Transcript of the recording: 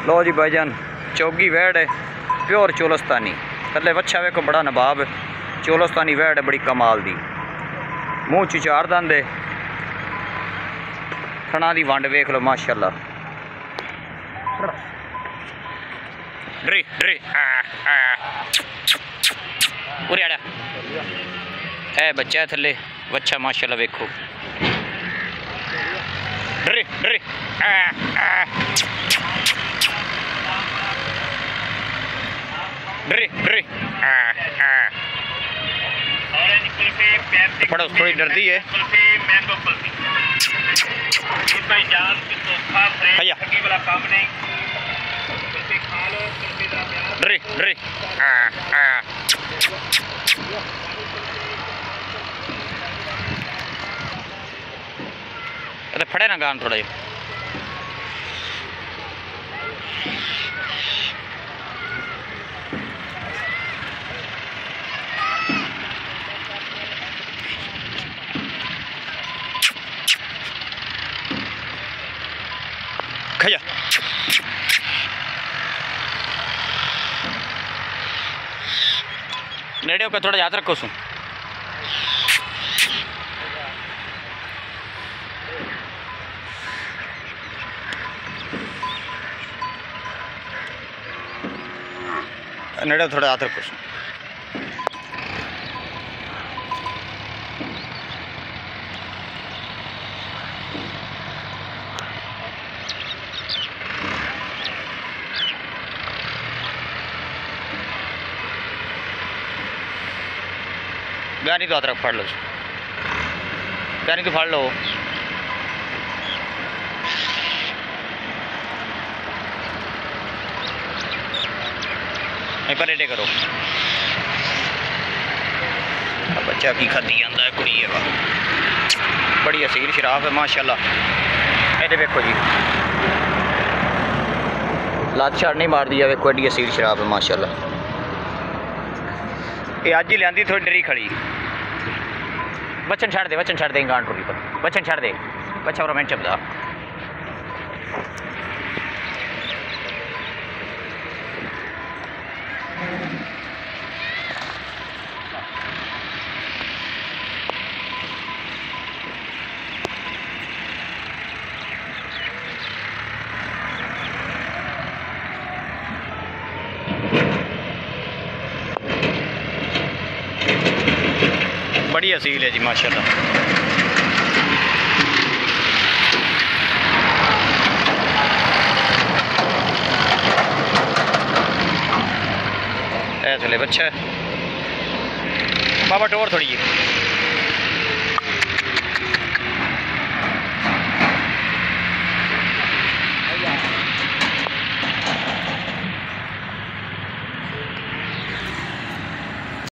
लो जी भाईजान चौगी वैड़ है प्योर चोलस्तानी। थले बच्चा वेखो बड़ा नवाब चोलस्तानी वैड़ है बड़ी कमाल दी। मूँह च 4 दंद है। थणा दी वंड वेख लो माशाअल्लाह। ड्री ड्री पूरे आड़ा है बच्चा थले बच्चा माशाअल्लाह वेखो। ड्री ड्री ड्री ड्री पड़ो थोड़ी डरती है। भैया ड्री ड्री अरे फड़े ना गान थोड़ा जी। खया नेड़े होकर थोड़ा याद रखो सू। नेड़े थोड़ा याद रखो सू। गानी तो हाथ रख फाड़ लो। गानी तो फाड़ लो। परेडे करो। बच्चा की खाती आंदा है कुड़ी है वाह बड़ी असील शराब है माशाल्लाह। ये देखो जी लात छाड़ नहीं मार दिया वेखो एडी असील शराब है माशाल्लाह। ये अज ही लियांदी थोड़ी डरी खड़ी। बच्चन छड़ दे गांठ टूटी पर बच्चन छड़ दे बच्चा और मैं चपदा। बड़ी असील है जी माशाल्लाह। ऐसे ले बच्चा बाबा टोर थोड़ी है।